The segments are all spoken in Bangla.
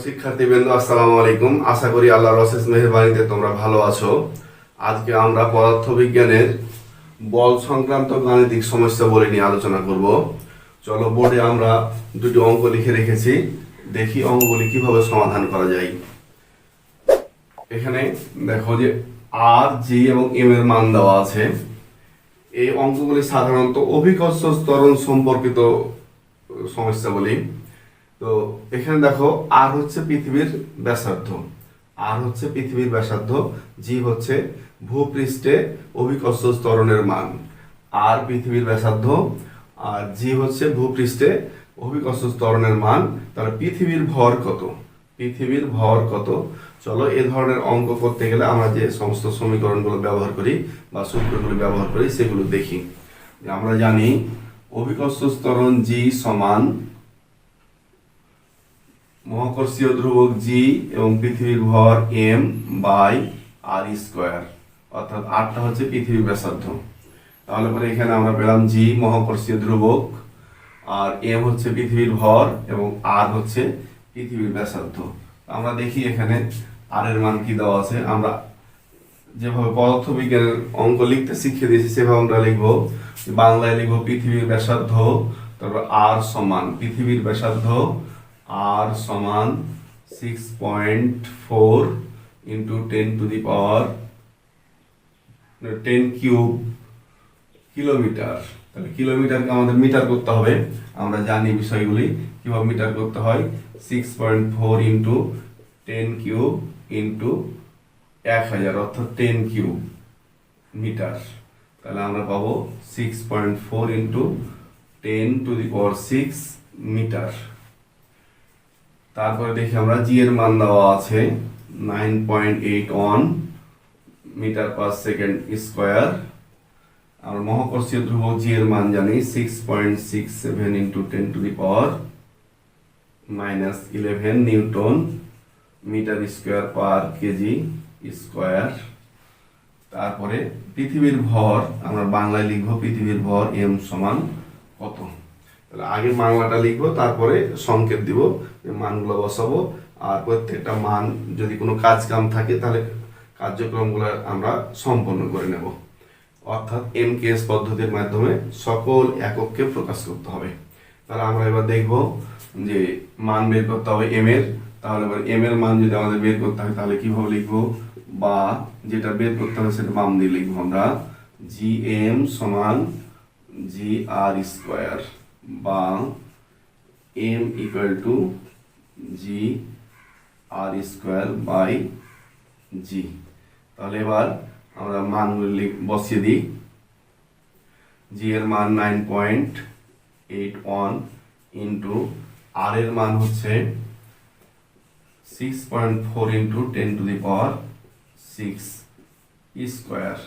শিক্ষার্থীবৃন্দ, আসসালামু আলাইকুম। আশা করি আল্লাহর অশেষ মেহেরবানিতে তোমরা ভালো আছো। আজকে আমরা পদার্থবিজ্ঞানের বল সংক্রান্ত গাণিতিক সমস্যা বলে নিয়ে আলোচনা করব। চলো, বোর্ডে আমরা দুটি অঙ্ক লিখে রেখেছি, দেখি অঙ্কগুলি কিভাবে সমাধান করা যায়। এখানে দেখো যে আর, জি এবং এম এর মান দেওয়া আছে। এই অঙ্কগুলি সাধারণত অভিকর্ষ ত্বরণ সম্পর্কিত সমস্যা বলি। তো এখানে দেখো আর হচ্ছে পৃথিবীর ব্যাসার্ধ, জি হচ্ছে ভূপৃষ্ঠে অভিকর্ষ ত্বরণের মান। আর পৃথিবীর ব্যাসার্ধ আর জি হচ্ছে ভূপৃষ্ঠে অভিকর্ষ ত্বরণের মান। তাহলে পৃথিবীর ভর কত। চলো, এ ধরনের অঙ্ক করতে গেলে আমরা যে সমস্ত সমীকরণগুলো ব্যবহার করি বা সূত্রগুলো ব্যবহার করি সেগুলো দেখি। আমরা জানি অভিকর্ষ ত্বরণ জি সমান মহাকর্ষীয় ধ্রুবক জি এবং পৃথিবীর ভর এম বাই আর স্কোয়ার, অর্থাৎ আরটা হচ্ছে পৃথিবীর ব্যাসার্ধ। তাহলে পরে এখানে আমরা পেলাম জি মহাকর্ষীয় ধ্রুবক, আর এম হচ্ছে পৃথিবীর ভর এবং আর হচ্ছে পৃথিবীর ব্যাসার্ধ। আমরা দেখি এখানে আর এর মান কি দেওয়া আছে। আমরা যেভাবে পদার্থবিজ্ঞানের অঙ্ক লিখতে শিখিয়ে দিয়েছি সেভাবে আমরা লিখবো। বাংলায় লিখবো পৃথিবীর ব্যাসার্ধ, তারপর আর সমান পৃথিবীর ব্যাসার্ধ আর সমান 6.4 into 10 to the power 10 cube kilometre. তাহলে কিলোমিটারকে আমাদের মিটার করতে হবে। আমরা জানি বিষয়গুলি কিভাবে মিটার করতে হয়। 6.4 ইন্টু 10 কিউব ইন্টু 1000, অর্থাৎ 10 কিউব মিটার। তাহলে আমরা পাবো 6.4 into 10 to the power 6 metre. তারপরে দেখি আমরা জি এর মান দেওয়া আছে 9.81 মিটার পার সেকেন্ড স্কোয়ার। আমরা মহাকর্ষীয় ধ্রুবক জি এর মান জানি 6.67 into 10 to the power -11 newton metre square per KG square. তারপরে পৃথিবীর ভর আমরা বাংলায় লিখবো পৃথিবীর ভর এম সমান কত। তাহলে আগে বাংলাটা লিখবো, তারপরে সংকেত দিব, মানগুলো বসাবো। আর প্রত্যেকটা মান যদি কোনো কাজ কাম থাকে তাহলে কার্যক্রমগুলো আমরা সম্পন্ন করে নেব। অর্থাৎ এমকেএস পদ্ধতির মাধ্যমে সকল একককে প্রকাশ করতে হবে। তাহলে আমরা এবার দেখব যে মান বের করতে হবে এম এর। তাহলে এবার এম এর মান যদি আমাদের বের করতে হয় তাহলে কিভাবে লিখবো, বা যেটা বের করতে হবে সেটা বাম দিয়ে লিখবো আমরা। জি এম সমান জি আর স্কোয়ার, বা M equal to G R square by G. তাহলে এবার আমরা মানগুলি বসিয়ে দিই। জি এর মান 9.81 ইন্টু আর এর মান হচ্ছে 6.4 into 10 to the power 6 square.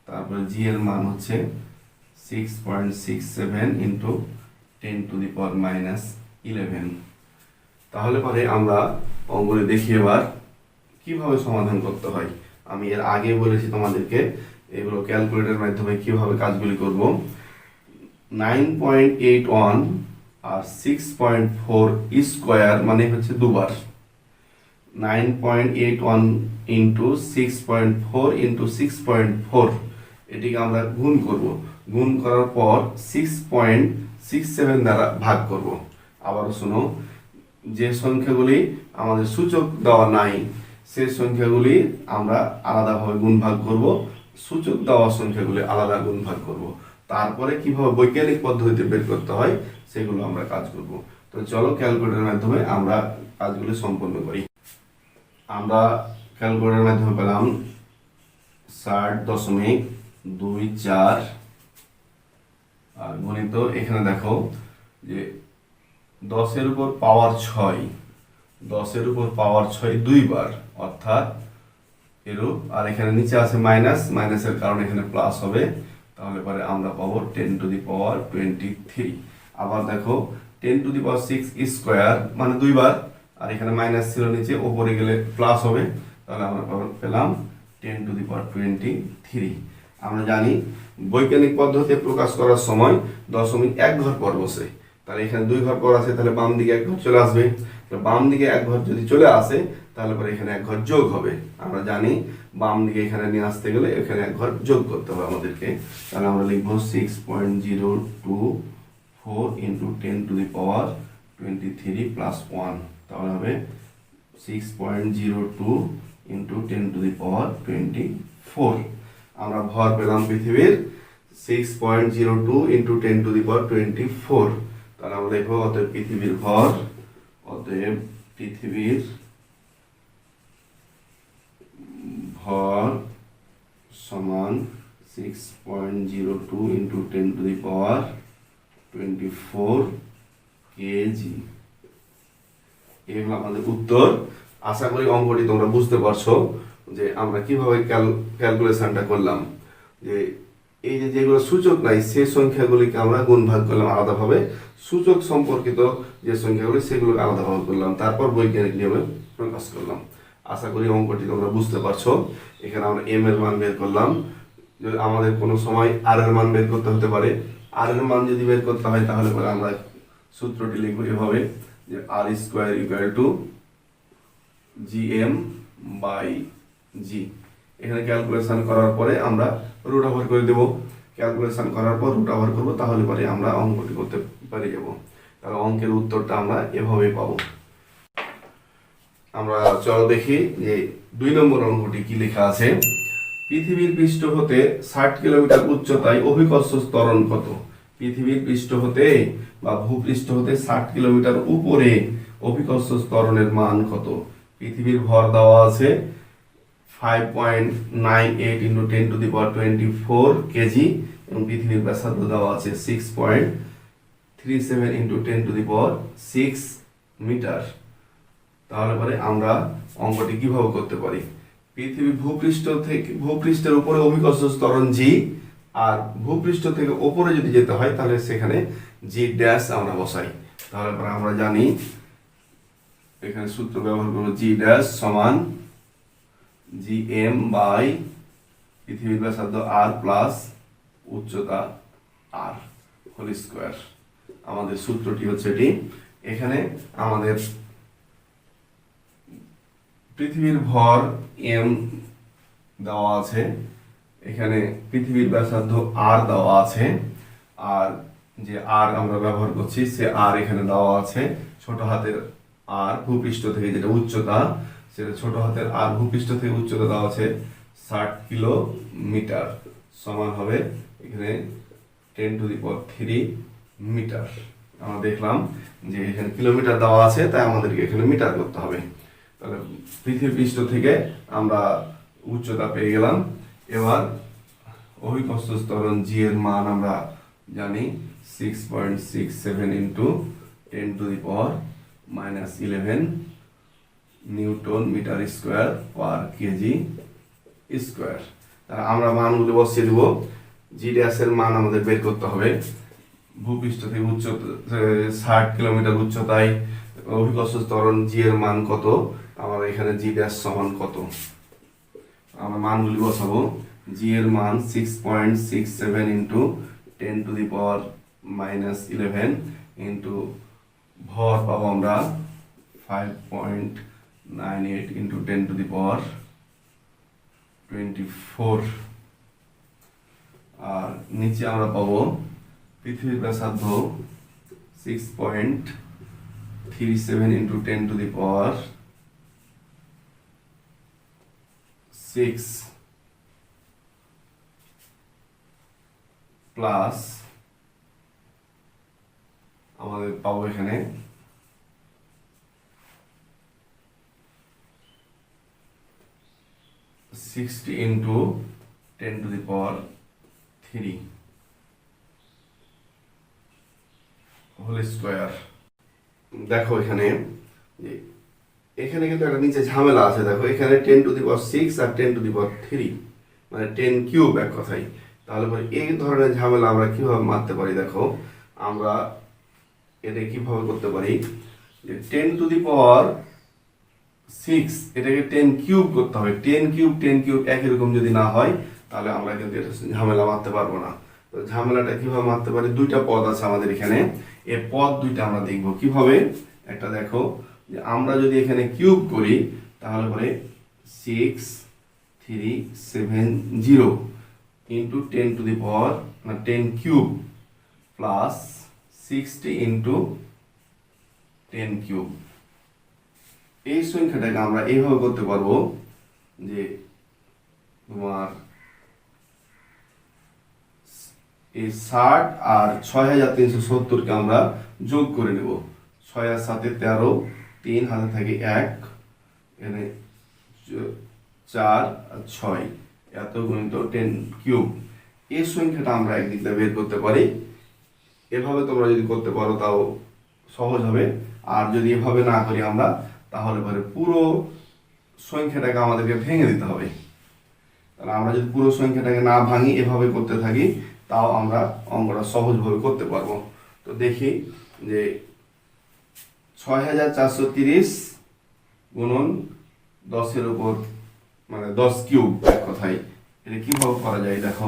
তারপরে জি এর মান হচ্ছে 6.67 ইন্টু 10 টু দি পাওয়ার -11। তাহলে পরে আমরা অঙ্কগুলি দেখি এবার কিভাবে সমাধান করতে হয়। আমি এর আগে বলেছি তোমাদেরকে এগুলো ক্যালকুলেটরের মাধ্যমে কিভাবে কাজগুলি করব। 9.81 আর 6.4 স্কোয়ার মানে হচ্ছে দুবার। 9.81 ইন্টু 6.4 ইন্টু 6.4, এটিকে আমরা গুণ করব। গুণ করার পর 6.67 দ্বারা ভাগ করব। আবারও শোনো, যে সংখ্যাগুলি আমাদের সূচক দেওয়া নাই সেই সংখ্যাগুলি আমরা আলাদাভাবে গুণ ভাগ করব, সূচক দেওয়া সংখ্যাগুলি আলাদা গুণ ভাগ করব। তারপরে কিভাবে বৈজ্ঞানিক পদ্ধতিতে বের করতে হয় সেগুলো আমরা কাজ করব। তো চলো ক্যালকুলেটরের মাধ্যমে আমরা কাজগুলি সম্পন্ন করি। আমরা ক্যালকুলেটরের মাধ্যমে পেলাম 60.24 আর গণিত। এখানে দেখো যে 10 উপর পাওয়ার 6 দুইবার, অর্থাৎ এরূপ। আর এখানে নিচে আছে মাইনাস, মাইনাসের কারণে এখানে প্লাস হবে। তাহলে পরে আমরা পাবো 10 টু দি পাওয়ার 23। আবার দেখো 10 টু দি পাওয়ার 6 স্কোয়ার মানে দুইবার, আর এখানে মাইনাস ছিল নিচে, ওপরে গেলে প্লাস হবে। তাহলে আমরা পেলাম 10 টু দি পাওয়ার 23। আমরা জানি বৈজ্ঞানিক পদ্ধতিতে প্রকাশ করার সময় দশমিক এক ঘর পর বসে। তাহলে এখানে 2 ঘর পর আছে, তাহলে বাম দিকে 1 ঘর চলে আসবে। তো বাম দিকে এক ঘর যদি চলে আসে তাহলে পরে এখানে এক ঘর যোগ হবে। আমরা জানি বাম দিকে এখানে নিয়ে আসতে গেলে এখানে এক ঘর যোগ করতে হবে আমাদেরকে। তাহলে আমরা লিখবো 6.024 ইন্টু 10⁻23 প্লাস 1, তাহলে হবে 6.02 ইন্টু 10⁻24। আমরা ভর পেলাম পৃথিবীর 6.02 ইন্টু 10⁻24। তাহলে আমরা দেখবো অতএব পৃথিবীর ভর, অতএব পৃথিবীর ভর সমান 6.02 ইন্টু 10⁻24 কেজি। এই হলো আমাদের উত্তর। আশা করি অঙ্কটি তোমরা বুঝতে পারছো যে আমরা কিভাবে ক্যালকুলেশনটা করলাম। যে এই যে যেগুলো সূচক নাই সেই সংখ্যাগুলিকে আমরা গুণ ভাগ করলাম আলাদাভাবে, সূচক সম্পর্কিত যে সংখ্যাগুলি সেগুলোকে আলাদাভাবে করলাম, তারপর বৈজ্ঞানিক নিয়মে প্রকাশ করলাম। আশা করি অঙ্কটি তোমরা বুঝতে পারছো। এখানে আমরা এম এর মান বের করলাম, যদি আমাদের কোনো সময় আর এর মান বের করতে হতে পারে। আর এর মান যদি বের করতে হয় তাহলে পরে আমরা সূত্রটি লিখব এভাবে যে আর স্কোয়ার ইকুয়াল টু GM/G। এখানে ক্যালকুলেশন করার পরে আমরা রুট ওভার করে দেব। ক্যালকুলেশন করার পর রুট ওভার করবো, তাহলে পরে আমরা অঙ্কটি করতে পেরে যাব। তাহলে অঙ্কের উত্তরটা আমরা এভাবেই পাবো। আমরা চলো দেখি যে 2 নম্বর অঙ্কটি কি লেখা আছে। পৃথিবীর পৃষ্ঠ হতে 60 কিলোমিটার উচ্চতায় অভিকর্ষ ত্বরণ কত? পৃথিবীর পৃষ্ঠ হতে বা ভূপৃষ্ঠ হতে 60 কিলোমিটার উপরে অভিকর্ষ ত্বরণের মান কত? পৃথিবীর ভর দেওয়া আছে 5.98 ইন্টু 10⁻24 কেজি এবং পৃথিবীর ব্যাসার্ধ দেওয়া আছে 6.37 ইন্টু 10⁻6 মিটার। তাহলে পরে আমরা অঙ্কটি কিভাবে করতে পারি? পৃথিবী ভূপৃষ্ঠের উপরে অভিকর্ষ ত্বরণ জি, আর ভূপৃষ্ঠ থেকে উপরে যদি যেতে হয় তাহলে সেখানে জি ড্যাশ আমরা বসাই। তাহলে পরে আমরা জানি এখানে সূত্র ব্যবহার করব জি ড্যাশ সমান GM বাই পৃথিবীর ব্যাসার্ধ আর প্লাস উচ্চতা আর হোল স্কোয়ার। আমাদের সূত্রটি হচ্ছে এটি। এখানে আমাদের পৃথিবীর ভর m দেওয়া আছে, এখানে পৃথিবীর ব্যাসার্ধ আর দেওয়া আছে, আর যে আর আমরা ব্যবহার করছি সে আর এখানে দেওয়া আছে ছোট হাতের আর, ভূপৃষ্ঠ থেকে যেটা উচ্চতা সেটা ছোট হাতের আর, ভূপৃষ্ঠ থেকে উচ্চতা দেওয়া আছে 60 কিলোমিটার, সমান হবে এখানে 10⁻³ মিটার। আমরা দেখলাম যে এখানে কিলোমিটার দেওয়া আছে, তাই আমাদেরকে এখানে মিটার করতে হবে। তাহলে পৃথিবী পৃষ্ঠ থেকে আমরা উচ্চতা পেয়ে গেলাম। এবার অভিকর্ষ ত্বরণ জি এর মান আমরা জানি 6.67 into 10⁻⁻11 newton metre square per KG square. তাহলে আমরা মানগুলো বসিয়ে দেব। জি ড্যাশ এর মান আমাদের বের করতে হবে। ভূপৃষ্ঠ থেকে উচ্চতা 60 কিলোমিটার উচ্চতায় অভিকর্ষ ত্বরণ জি এর মান কত, আমার এখানে জি ড্যাশ সমান কত, আমরা মানগুলি বসাবো। জি এর মান 6.67 ইন্টু 10⁻⁻11 ইন্টু ভর পাবো আমরা 5.98 ইন্টু 10⁻24, আর নিচে আমরা পাবো পৃথিবীর ব্যাসার্ধ 6.37 ইন্টু 10⁻6 প্লাস আমাদের পাবো এখানে 60 ইন্টু 10⁻³ হোল স্কোয়ার। দেখো এখানে কিন্তু একটা নিচে ঝামেলা আছে। দেখো এখানে 10⁻6 আর 10⁻³ মানে 10³ এক কথায়। তাহলে পরে এই ধরনের ঝামেলা আমরা কিভাবে মারতে পারি? দেখো আমরা এটা কিভাবে করতে পারি যে 10⁻6 এটাকে 10³ করতে হবে। 10³ একই রকম যদি না হয় তাহলে আমরা কিন্তু এটা ঝামেলা মারতে পারবো না। তো ঝামেলাটা কিভাবে মারতে পারি? দুইটা পদ আছে আমাদের এখানে, এই পদ দুইটা আমরা দেখবো কিভাবে। একটা দেখো যে আমরা যদি এখানে কিউব করি তাহলে পরে 6370 into 10 cube plus 60 into 10 cube. এই সংখ্যাটাকে আমরা এইভাবে করতে পারবো যে তোমার এই 60 আর 6370 কে আমরা যোগ করে নেব। 6 আর 7 13, 3 হাতে থাকে 1, এখানে 4 আর 6 এত গুণিত 10 কিউব। এই সংখ্যাটা আমরা একদিক দিয়ে বের করতে পারি। এভাবে তোমরা যদি করতে পারো তাও সহজ হবে। আর যদি এভাবে না করি আমরা তাহলে পরে পুরো সংখ্যাটাকে আমাদেরকে ভেঙে দিতে হবে। তাহলে আমরা যদি পুরো সংখ্যাটাকে না ভাঙি এভাবে করতে থাকি তাও আমরা অঙ্কটা সহজভাবে করতে পারবো। তো দেখি যে 6430 গুণন 10-এর উপর মানে 10 কিউব, এক কথায় এটা কিভাবে করা যায় দেখো।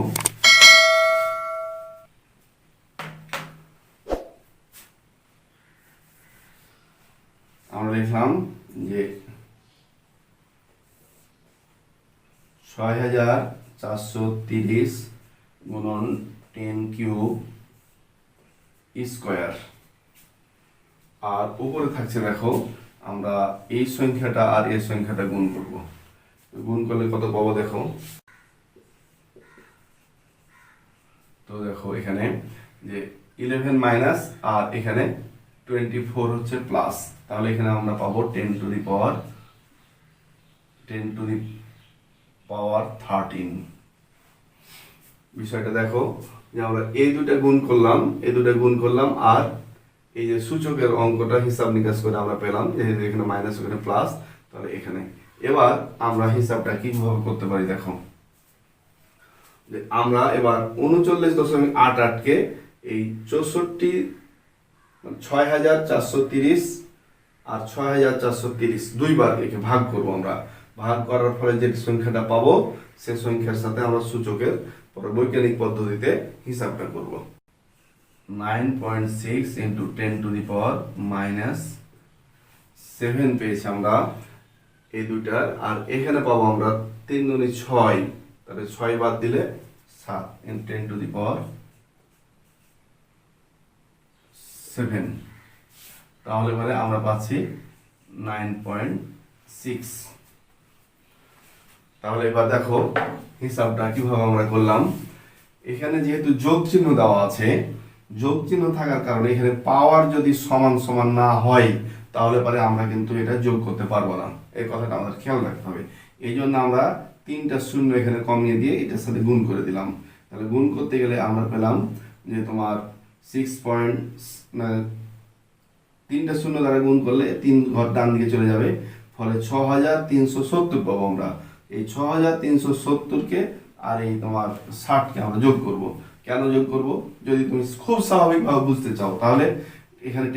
আমরা লিখলাম যে 6430 গুণন 10 কিউব স্কোয়ার, আর উপরে থাকছে দেখো আমরা এই সংখ্যাটা আর এই সংখ্যাটা গুণ করব। গুণ করলে কত পাবো দেখো। তো দেখো এখানে যে 11 মাইনাস আর এখানে 24 হচ্ছে প্লাস, তাহলে এখানে আমরা পাবো 10 টু দি পাওয়ার 13। বিষয়টা দেখো যে আমরা এই দুটা গুণ করলাম আর এই যে সূচকের অঙ্কটা হিসাব নিকাশ করে আমরা পেলাম যে এখানে মাইনাস ওখানে প্লাস, তাহলে এখানে এবার আমরা হিসাবটা কিভাবে করতে পারি দেখো। যে আমরা এবার 39.88 কে এই 6430 আর 6430 দুইবার একে ভাগ করব। আমরা ভাগ করার ফলে যে সংখ্যাটা পাবো সে সংখ্যার সাথে আমরা সূচকের পরে বৈজ্ঞানিক পদ্ধতিতে হিসাবটা করব। 9.6 into 10 to the power minus 7 পেয়েছি আমরা এই দুইটার, আর এখানে পাবো আমরা 3 দুনি 6, তাহলে 6 বাদ দিলে 7 ইন্টু 10 টু দি পাওয়ার 7, তাহলে পরে আমরা পাচ্ছি 9.6। তাহলে এবার দেখো হিসাবটা কিভাবে আমরা করলাম। এখানে যেহেতু যোগ চিহ্ন দেওয়া আছে, যোগ চিহ্ন থাকার কারণে এখানে পাওয়ার যদি সমান সমান না হয় তাহলে পরে আমরা কিন্তু এটা যোগ করতে পারবো না, এই কথাটা আমাদের খেয়াল রাখতে হবে। এই জন্য আমরা 3টা শূন্য এখানে কমিয়ে দিয়ে এটার সাথে গুণ করে দিলাম। তাহলে গুণ করতে গেলে আমরা পেলাম যে তোমার 3টা শূন্য দ্বারা গুণ করলে 3 ঘর ডান দিকে চলে যাবে, ফলে 6370 পাবো আমরা। এই 6370 কে আর এই তোমার 60 কে আমরা যোগ করব। কেন যোগ করব? যদি তুমি খুব স্বাভাবিকভাবে বুঝতে চাও তাহলে এখানে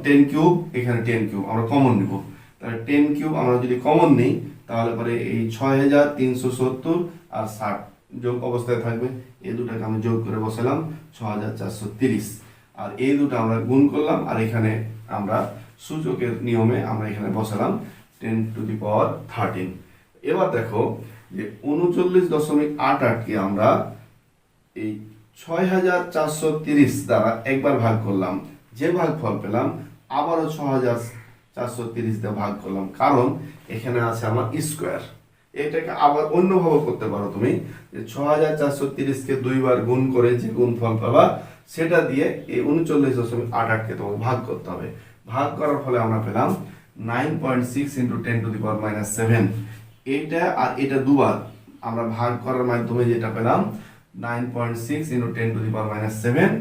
10 কিউব, এখানে 10 কিউব আমরা কমন নিব। তাহলে 10 কিউব আমরা যদি কমন নিই তাহলে পরে এই 6370 আর 60 যোগ অবস্থায় থাকবে। এই দুটাকে আমি যোগ করে বসালাম 6430, আর এই দুটো আমরা গুণ করলাম, আর এখানে আমরা সূচকের নিয়মে আমরা এখানে বসালাম 10 টু দি পাওয়ার 13। এবার দেখো যে 39.88 কে আমরা এই 6430 দ্বারা একবার ভাগ করলাম, যে ভাগফল পেলাম আবারও 6430 দিয়ে ভাগ করলাম, কারণ এখানে আছে আমার স্কোয়ার। এটাকে আবার অন্যভাবে করতে পারো তুমি, যে 6430 কে দুইবার গুণ করে যে গুণফল পাবা সেটা দিয়ে এই 39.88 কে তোমাকে ভাগ করতে হবে। ভাগ করার ফলে আমরা পেলাম 9.6 into 10 to the power minus 7। এটা আর এটা দুবার আমরা ভাগ করার মাধ্যমে যেটা পেলাম 9.6 into 10 to the power minus 7,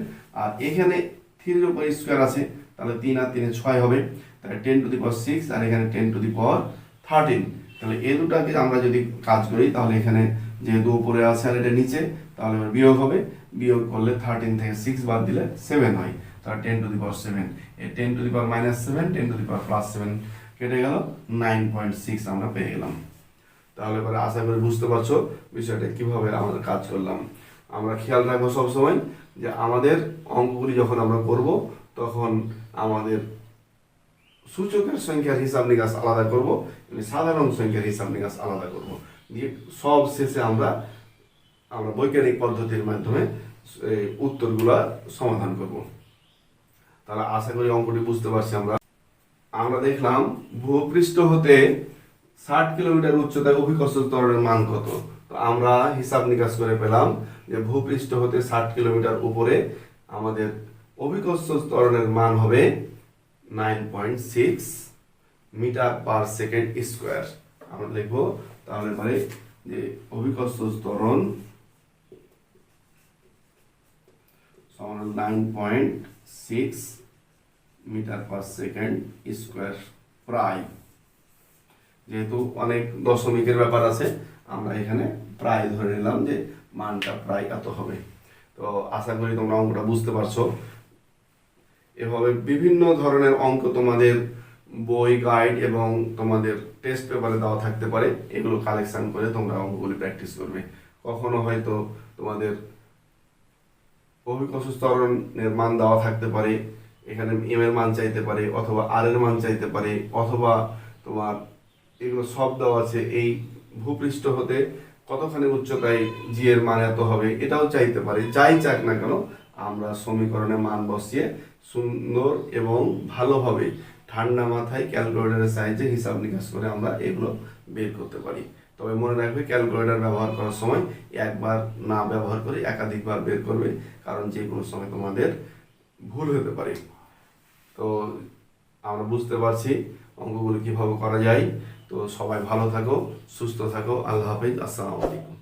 আর এখানে 3 এর উপর স্কোয়ার আছে, তাহলে 3 আর 3 6 হবে, তাহলে 10 টু দি পাওয়ার 6 আর এখানে 10 টু দি পাওয়ার 13। তাহলে এই দুটাকে আমরা যদি কাজ করি তাহলে এখানে যেহেতু উপরে আছে আর এটা নিচে, তাহলে বিয়োগ হবে। বিয়োগ করলে 13 থেকে 6 বাদ দিলে 7 হয়, তাহলে 10 টু দি পাওয়ার 7। এই 10 to the power minus 7, 10 to the power plus 7 কেটে গেল, 9.6 আমরা পেয়ে গেলাম। তাহলে পরে আশা করি বুঝতে পারছো বিষয়টা কিভাবে আমাদের কাজ করলাম। আমরা খেয়াল রাখবো সবসময় যে আমাদের অঙ্কগুলি যখন আমরা করব তখন আমাদের সূচকের সংখ্যার হিসাব নিকাশ আলাদা করব, সাধারণ সংখ্যার হিসাব নিকাশ আলাদা করব, দিয়ে সব শেষে আমরা বৈজ্ঞানিক পদ্ধতির মাধ্যমে এই উত্তরগুলা সমাধান করব। তাহলে আশা করি অঙ্কটি বুঝতে পারছি। আমরা দেখলাম ভূপৃষ্ঠ হতে 60 কিলোমিটার উচ্চতায় অভিকর্ষ ত্বরণের মান কত। তো আমরা হিসাব নিকাশ করে পেলাম যে ভূপৃষ্ঠ হতে 60 কিলোমিটার উপরে আমাদের অভিকর্ষ ত্বরণের মান হবে 9.6 মিটার পার সেকেন্ড স্কোয়ার। আমরা লিখব তাহলে পরে যে অভিকর্ষ ত্বরণ সমান 9.6 মিটার পার সেকেন্ড স্কোয়ার। প্রায় যেহেতু অনেক দশমিকের ব্যাপার আছে, আমরা এখানে প্রায় ধরে নিলাম যে মানটা প্রায় এত হবে। তো আশা করি তোমরা অঙ্কটা বুঝতে পারছো। এভাবে বিভিন্ন ধরনের অঙ্ক তোমাদের বই, গাইড এবং তোমাদের টেস্ট পেপারে দেওয়া থাকতে পারে। এগুলো কালেকশন করে তোমরা অঙ্কগুলি প্র্যাকটিস করবে। কখনো হয়তো তোমাদের অভিকর্ষ ত্বরণের মান দেওয়া থাকতে পারে, এখানে এম এর মান চাইতে পারে, অথবা আর এর মান চাইতে পারে, অথবা তোমার এগুলো সব দেওয়া আছে। এই ভূপৃষ্ঠ হতে কতখানি উচ্চতায় জি এর মান এত হবে, এটাও চাইতে পারে। যাই চাক না কেন, আমরা সমীকরণে মান বসিয়ে সুন্দর এবং ভালোভাবে ঠান্ডা মাথায় ক্যালকুলেটরের সাহায্যে হিসাব নিকাশ করে আমরা এগুলো বের করতে পারি। তবে মনে রাখবে, ক্যালকুলেটর ব্যবহার করার সময় একবার না ব্যবহার করে একাধিকবার বের করবে, কারণ যে কোনো সময় তোমাদের ভুল হতে পারে। তো আমরা বুঝতে পারছি অঙ্কগুলো কিভাবে করা যায়। তো সবাই ভালো থাকো, সুস্থ থাকো। আল্লাহ হাফেজ, আসসালামু আলাইকুম।